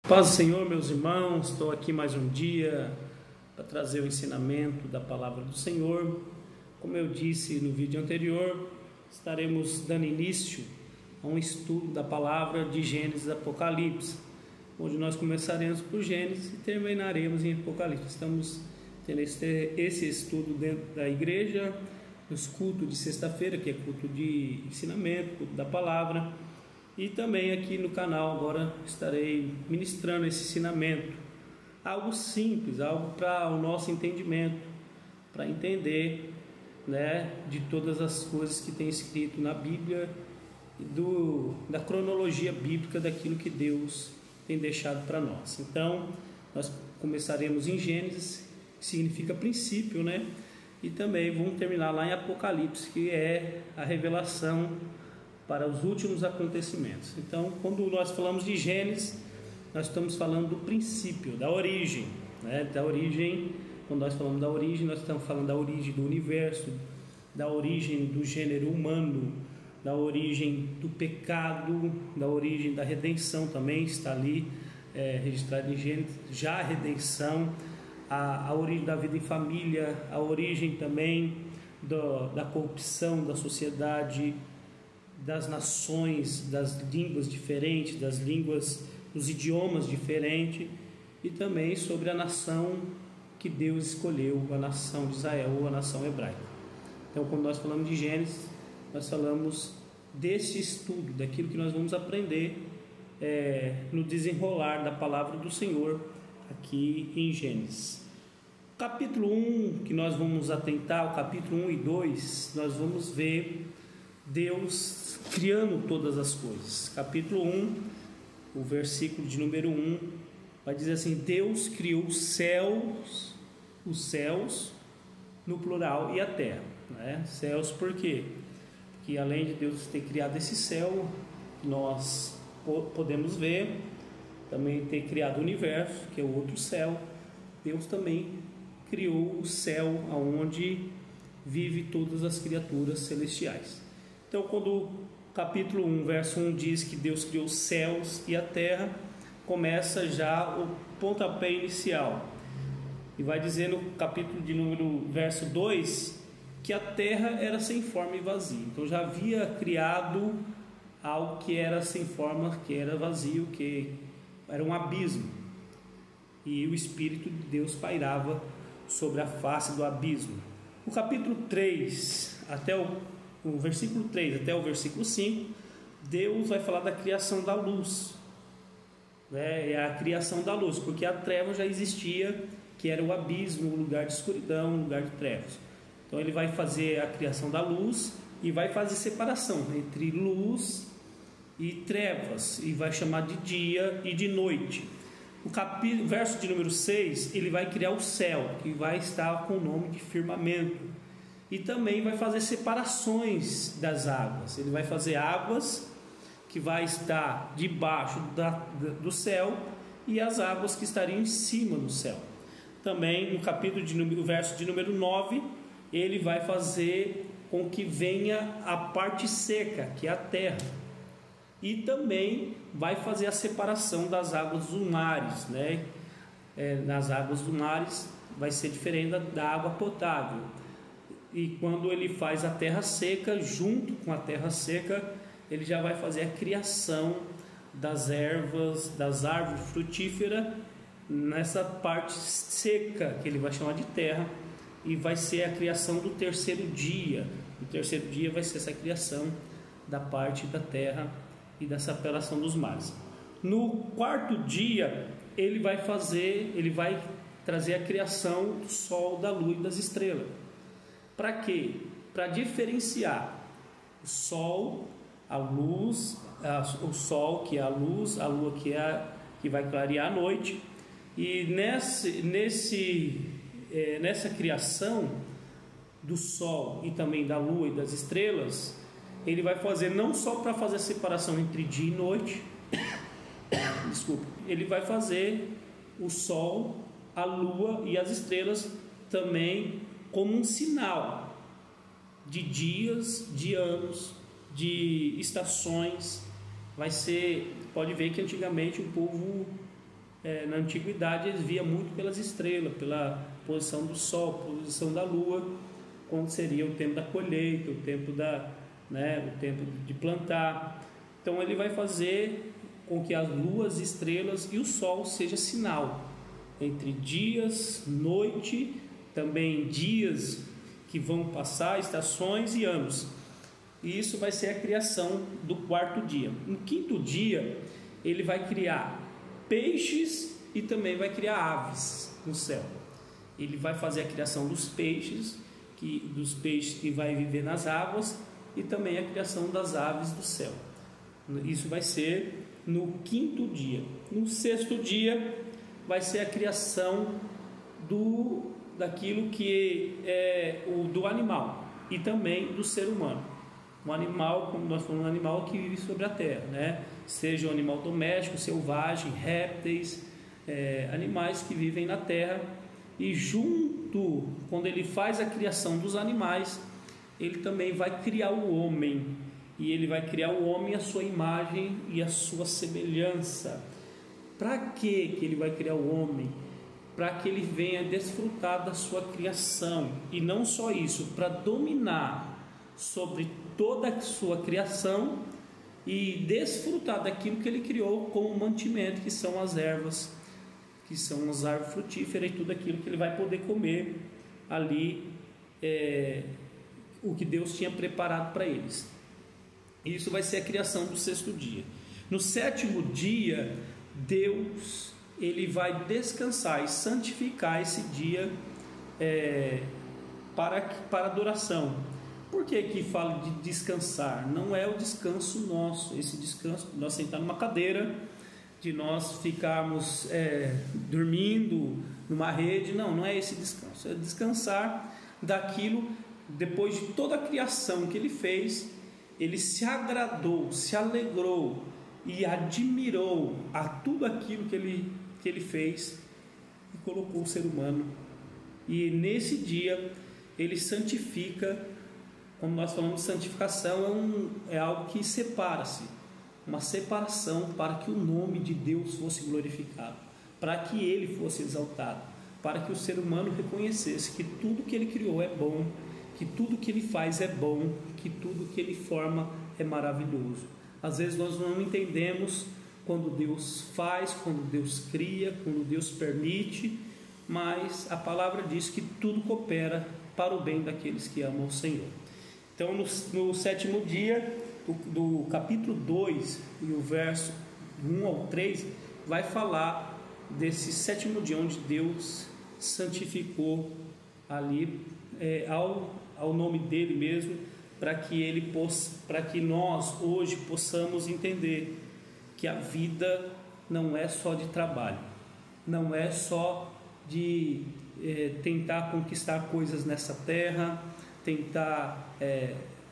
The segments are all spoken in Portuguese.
Paz do Senhor, meus irmãos, estou aqui mais um dia para trazer o ensinamento da palavra do Senhor. Como eu disse no vídeo anterior, estaremos dando início a um estudo da palavra de Gênesis e Apocalipse, onde nós começaremos por Gênesis e terminaremos em Apocalipse. Estamos tendo esse estudo dentro da igreja, nos cultos de sexta-feira, que é culto de ensinamento, culto da palavra. E também aqui no canal agora estarei ministrando esse ensinamento, algo simples, algo para o nosso entendimento, para entender, de todas as coisas que tem escrito na Bíblia e da cronologia bíblica daquilo que Deus tem deixado para nós. Então, nós começaremos em Gênesis, que significa princípio, e também vamos terminar lá em Apocalipse, que é a revelação para os últimos acontecimentos. Então, quando nós falamos de Gênesis, nós estamos falando do princípio, da origem, da origem. Quando nós falamos da origem, nós estamos falando da origem do universo, da origem do gênero humano, da origem do pecado, da origem da redenção também está ali registrado em Gênesis, já a redenção, a origem da vida em família, a origem também da corrupção da sociedade, das nações, das línguas diferentes, dos idiomas diferentes, e também sobre a nação que Deus escolheu, a nação de Israel, ou a nação hebraica. Então, quando nós falamos de Gênesis, nós falamos desse estudo, daquilo que nós vamos aprender no desenrolar da palavra do Senhor aqui em Gênesis. Capítulo 1, que nós vamos atentar, o capítulo 1 e 2, nós vamos ver Deus criando todas as coisas. Capítulo 1, o versículo de número 1, vai dizer assim: Deus criou os céus no plural e a terra. Céus por quê? Porque além de Deus ter criado esse céu, nós podemos ver, também ter criado o universo, que é o outro céu. Deus também criou o céu onde vive todas as criaturas celestiais. Então, quando o capítulo 1, verso 1 diz que Deus criou os céus e a terra, começa já o pontapé inicial. E vai dizer no capítulo de número verso 2 que a terra era sem forma e vazia. Então já havia criado algo que era sem forma, que era vazio, que era um abismo. E o Espírito de Deus pairava sobre a face do abismo. O capítulo 3, até o versículo 3 até o versículo 5, Deus vai falar da criação da luz. É a criação da luz, porque a treva já existia, que era o abismo, o lugar de escuridão, o lugar de trevas. Então ele vai fazer a criação da luz e vai fazer separação entre luz e trevas, e vai chamar de dia e de noite. O verso de número 6, ele vai criar o céu, que vai estar com o nome de firmamento. E também vai fazer separações das águas. Ele vai fazer águas que vai estar debaixo do céu e as águas que estariam em cima do céu. Também no verso de número 9, ele vai fazer com que venha a parte seca, que é a terra. E também vai fazer a separação das águas dos mares. Nas águas dos mares vai ser diferente da água potável. E quando ele faz a terra seca, junto com a terra seca, ele já vai fazer a criação das ervas, das árvores frutíferas, nessa parte seca, que ele vai chamar de terra, e vai ser a criação do terceiro dia. O terceiro dia vai ser essa criação da parte da terra e da separação dos mares. No quarto dia, ele vai trazer a criação do sol, da lua e das estrelas. Para quê? Para diferenciar o sol, a luz, o sol que é a luz, a lua que vai clarear a noite. E nessa criação do sol e também da lua e das estrelas, ele vai fazer não só para fazer a separação entre dia e noite, ele vai fazer o sol, a lua e as estrelas também como um sinal de dias, de anos, de estações. Pode ver que antigamente o povo na antiguidade eles via muito pelas estrelas, pela posição do sol, posição da lua, quando seria o tempo da colheita, o tempo o tempo de plantar. Então ele vai fazer com que as luas, estrelas e o sol seja sinal entre dias, noite, também dias que vão passar, estações e anos. E isso vai ser a criação do quarto dia. No quinto dia, ele vai criar peixes e também vai criar aves no céu. Ele vai fazer a criação dos peixes que vai viver nas águas, e também a criação das aves do céu. Isso vai ser no quinto dia. No sexto dia vai ser a criação daquilo que é do animal e também do ser humano. Um animal, como nós falamos, um animal que vive sobre a terra, né? Seja um animal doméstico, selvagem, répteis, animais que vivem na terra. E junto, quando ele faz a criação dos animais, ele também vai criar o homem. E ele vai criar o homem à sua imagem e à sua semelhança. Para que ele vai criar o homem? Para que ele venha desfrutar da sua criação. E não só isso, para dominar sobre toda a sua criação e desfrutar daquilo que ele criou como mantimento, que são as ervas, que são as árvores frutíferas e tudo aquilo que ele vai poder comer ali, o que Deus tinha preparado para eles. Isso vai ser a criação do sexto dia. No sétimo dia, Deus vai descansar e santificar esse dia para adoração. Por que fala de descansar? Não é o descanso nosso, esse descanso de nós sentar numa cadeira, de nós ficarmos dormindo numa rede. Não é esse descanso. É descansar daquilo, depois de toda a criação que ele fez, ele se agradou, se alegrou e admirou a tudo aquilo que ele fez e colocou o ser humano. E nesse dia ele santifica. Quando nós falamos de santificação, é algo que separa-se, uma separação para que o nome de Deus fosse glorificado, para que ele fosse exaltado, para que o ser humano reconhecesse que tudo que ele criou é bom, que tudo que ele faz é bom, que tudo que ele forma é maravilhoso. Às vezes nós não entendemos quando Deus faz, quando Deus cria, quando Deus permite, mas a palavra diz que tudo coopera para o bem daqueles que amam o Senhor. Então no sétimo dia do capítulo 2 e o verso 1 ao 3 vai falar desse sétimo dia onde Deus santificou ali ao nome dele mesmo, para que nós hoje possamos entender que a vida não é só de trabalho, não é só de tentar conquistar coisas nessa terra, tentar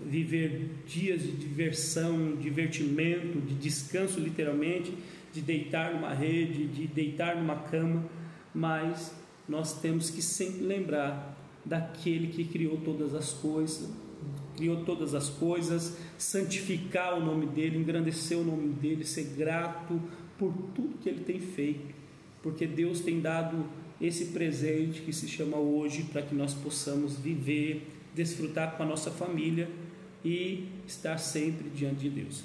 viver dias de diversão, divertimento, de descanso literalmente, de deitar numa rede, de deitar numa cama, mas nós temos que sempre lembrar daquele que criou todas as coisas, santificar o nome dele, engrandecer o nome dele, ser grato por tudo que ele tem feito, porque Deus tem dado esse presente que se chama hoje, para que nós possamos viver, desfrutar com a nossa família e estar sempre diante de Deus.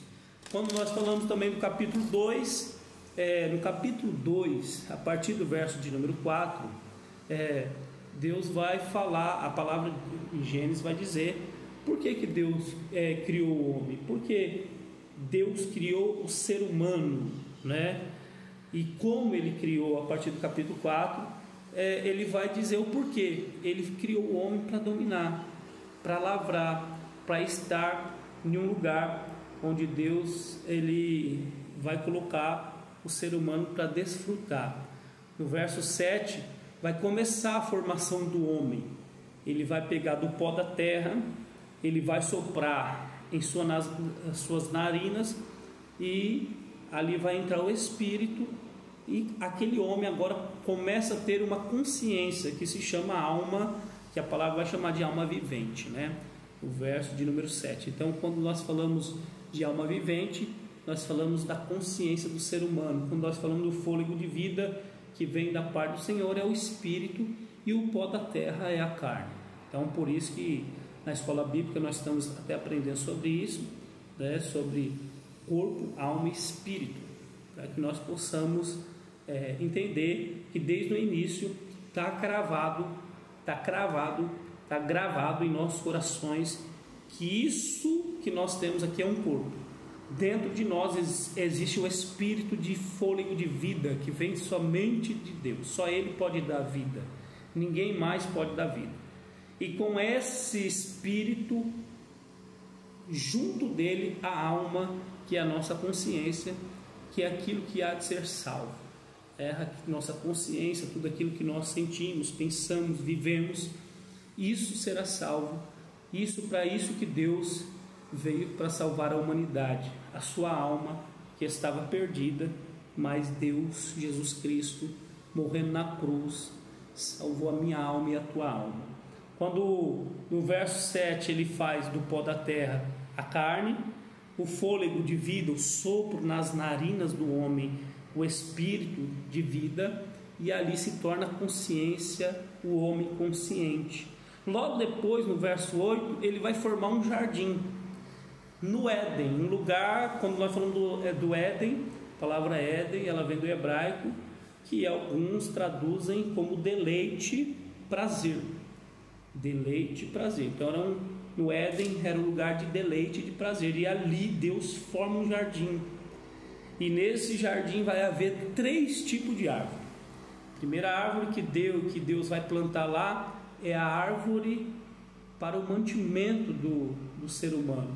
Quando nós falamos também do capítulo 2, no capítulo 2, a partir do verso de número 4, Deus vai falar, a palavra em Gênesis vai dizer por que Deus criou o homem, porque Deus criou o ser humano, né? E como ele criou, a partir do capítulo 4, ele vai dizer o porquê. Ele criou o homem para dominar, para lavrar, para estar em um lugar onde Deus ele vai colocar o ser humano para desfrutar. No verso 7 vai começar a formação do homem. Ele vai pegar do pó da terra, ele vai soprar em suas narinas, e ali vai entrar o Espírito, e aquele homem agora começa a ter uma consciência que se chama alma, que a palavra vai chamar de alma vivente, né? O verso de número 7. Então, quando nós falamos de alma vivente, nós falamos da consciência do ser humano. Quando nós falamos do fôlego de vida que vem da parte do Senhor, é o espírito, e o pó da terra é a carne. Então, por isso que na escola bíblica nós estamos até aprendendo sobre isso, né? Sobre corpo, alma e espírito, para que nós possamos entender que desde o início está gravado em nossos corações que isso que nós temos aqui é um corpo. Dentro de nós existe o espírito de fôlego de vida que vem somente de Deus. Só Ele pode dar vida, ninguém mais pode dar vida. E com esse espírito, junto dele, a alma, que é a nossa consciência, que é aquilo que há de ser salvo. É a nossa consciência, tudo aquilo que nós sentimos, pensamos, vivemos, isso será salvo. Para isso que Deus veio, para salvar a humanidade, a sua alma que estava perdida, mas Deus, Jesus Cristo, morrendo na cruz, salvou a minha alma e a tua alma. Quando no verso 7 ele faz do pó da terra a carne, o fôlego de vida, o sopro nas narinas do homem, o espírito de vida, e ali se torna a consciência, o homem consciente. Logo depois, no verso 8, ele vai formar um jardim no Éden, um lugar. Quando nós falamos do Éden, a palavra Éden, ela vem do hebraico, que alguns traduzem como deleite, prazer. Deleite, prazer. Então no Éden era um lugar de deleite e de prazer, e ali Deus forma um jardim, e nesse jardim vai haver 3 tipos de árvore. A primeira árvore que Deus vai plantar lá é a árvore para o mantimento do ser humano,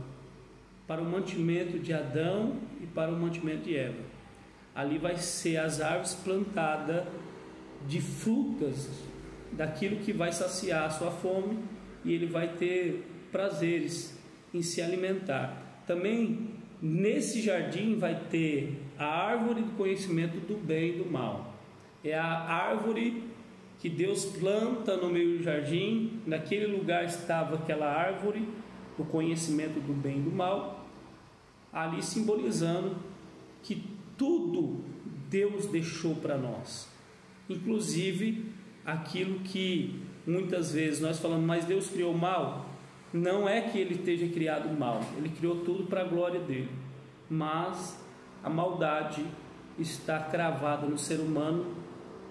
para o mantimento de Adão e para o mantimento de Eva. Ali vai ser as árvores plantadas de frutas, daquilo que vai saciar a sua fome, e ele vai ter prazeres em se alimentar. Também nesse jardim vai ter a árvore do conhecimento do bem e do mal. É a árvore que Deus planta no meio do jardim. Naquele lugar estava aquela árvore do conhecimento do bem e do mal, ali simbolizando que tudo Deus deixou para nós, inclusive aquilo que muitas vezes nós falamos, mas Deus criou o mal. Não é que ele esteja criado o mal, ele criou tudo para a glória dele, mas a maldade está cravada no ser humano,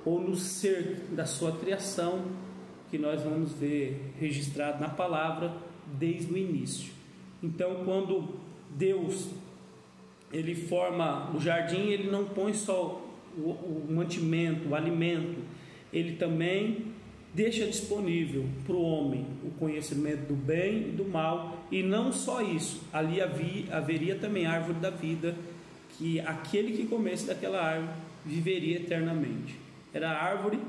ou no ser da sua criação, que nós vamos ver registrado na palavra desde o início. Então, quando Deus ele forma o jardim, ele não põe só o mantimento, o alimento, ele também deixa disponível para o homem o conhecimento do bem e do mal. E não só isso, ali haveria também a árvore da vida, que aquele que comesse daquela árvore viveria eternamente. Era a árvore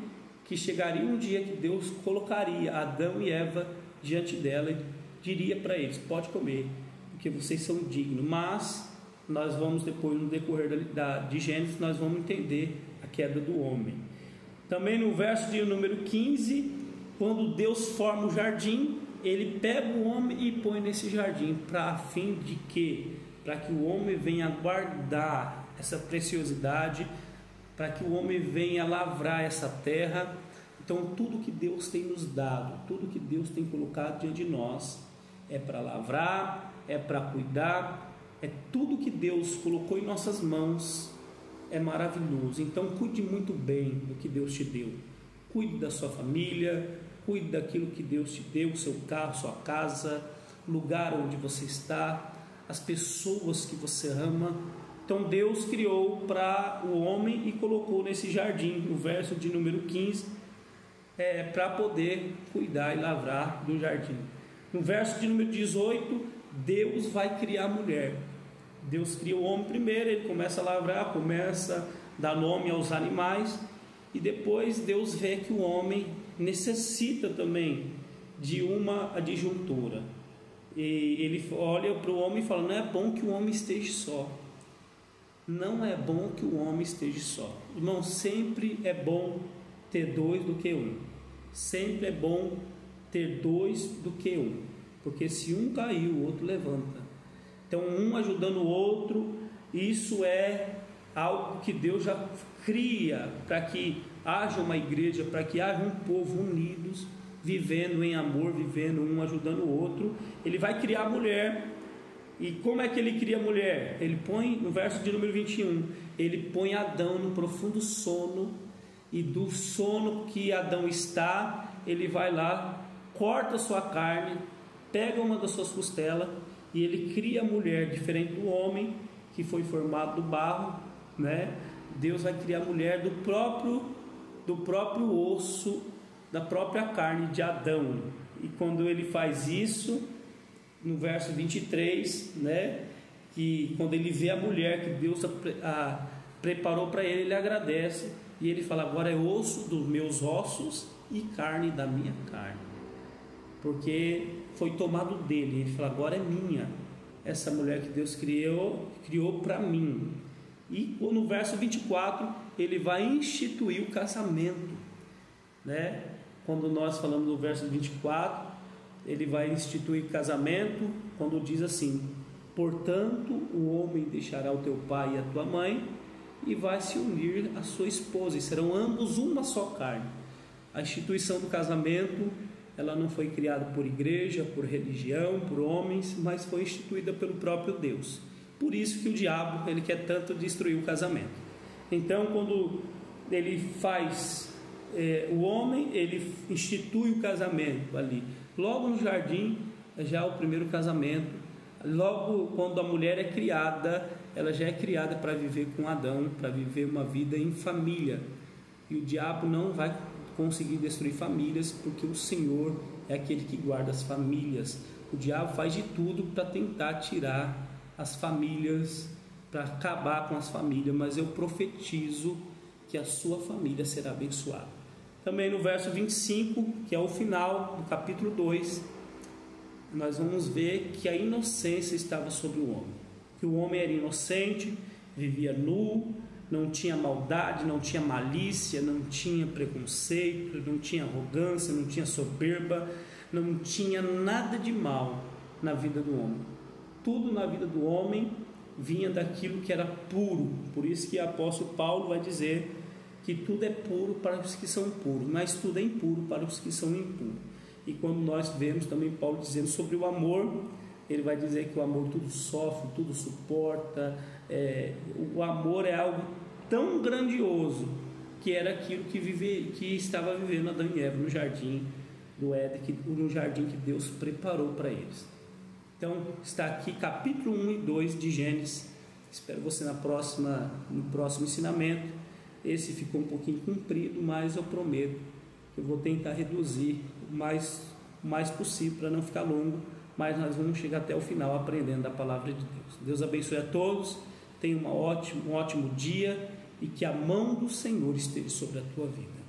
que chegaria um dia que Deus colocaria Adão e Eva diante dela e diria para eles: pode comer, porque vocês são dignos. Mas nós vamos depois, no decorrer de Gênesis, nós vamos entender a queda do homem. Também no verso de número 15, quando Deus forma o jardim, ele pega o homem e põe nesse jardim, para fim de quê? Para que o homem venha guardar essa preciosidade, para que o homem venha lavrar essa terra. Então tudo que Deus tem nos dado, tudo que Deus tem colocado diante de nós, é para lavrar, é para cuidar, é tudo que Deus colocou em nossas mãos, é maravilhoso. Então cuide muito bem do que Deus te deu, cuide da sua família, cuide daquilo que Deus te deu, seu carro, sua casa, lugar onde você está, as pessoas que você ama. Então Deus criou para o homem e colocou nesse jardim, no verso de número 15, para poder cuidar e lavrar do jardim. No verso de número 18, Deus vai criar a mulher. Deus cria o homem primeiro, ele começa a lavrar, começa a dar nome aos animais, e depois Deus vê que o homem necessita também de uma adjuntora, e ele olha para o homem e fala: não é bom que o homem esteja só. Não é bom que o homem esteja só. Irmão, sempre é bom ter dois do que um. Sempre é bom ter dois do que um, porque se um cair, o outro levanta. Então um ajudando o outro Isso é algo que Deus já cria para que haja uma igreja, para que haja um povo unidos, vivendo em amor, vivendo um ajudando o outro. Ele vai criar a mulher. E como é que ele cria a mulher? Ele põe, no verso de número 21, ele põe Adão no profundo sono, e do sono que Adão está, ele vai lá, corta a sua carne, pega uma das suas costelas, e ele cria a mulher, diferente do homem, que foi formado do barro, né? Deus vai criar a mulher do próprio osso, da própria carne de Adão. E quando ele faz isso, no verso 23, né, que quando ele vê a mulher que Deus preparou para ele, ele agradece, e ele fala: agora é osso dos meus ossos e carne da minha carne, porque foi tomado dele. Ele fala: agora é minha, essa mulher que Deus criou para mim. E no verso 24 ele vai instituir o casamento, né? Quando nós falamos do verso 24, ele vai instituir casamento, quando diz assim: portanto, o homem deixará o teu pai e a tua mãe, e vai se unir à sua esposa, e serão ambos uma só carne. A instituição do casamento, ela não foi criada por igreja, por religião, por homens, mas foi instituída pelo próprio Deus. Por isso que o diabo, ele quer tanto destruir o casamento. Então, quando ele faz o homem, ele institui o casamento ali. Logo no jardim, já o primeiro casamento. Logo quando a mulher é criada, ela já é criada para viver com Adão, para viver uma vida em família. E o diabo não vai conseguir destruir famílias, porque o Senhor é aquele que guarda as famílias. O diabo faz de tudo para tentar tirar as famílias, para acabar com as famílias, mas eu profetizo que a sua família será abençoada. Também no verso 25, que é o final do capítulo 2, nós vamos ver que a inocência estava sobre o homem, que o homem era inocente, vivia nu, não tinha maldade, não tinha malícia, não tinha preconceito, não tinha arrogância, não tinha soberba, não tinha nada de mal na vida do homem. Tudo na vida do homem vinha daquilo que era puro. Por isso que o apóstolo Paulo vai dizer que tudo é puro para os que são puros, mas tudo é impuro para os que são impuros. E quando nós vemos também Paulo dizendo sobre o amor, ele vai dizer que o amor tudo sofre, tudo suporta. O amor é algo tão grandioso, que era aquilo que estava vivendo Adão e Eva no jardim do Éden, no jardim que Deus preparou para eles. Então está aqui capítulo 1 e 2 de Gênesis. Espero você no próximo ensinamento. Esse ficou um pouquinho comprido, mas eu prometo que eu vou tentar reduzir o mais possível para não ficar longo, mas nós vamos chegar até o final aprendendo da palavra de Deus. Deus abençoe a todos, tenha um ótimo dia, e que a mão do Senhor esteja sobre a tua vida.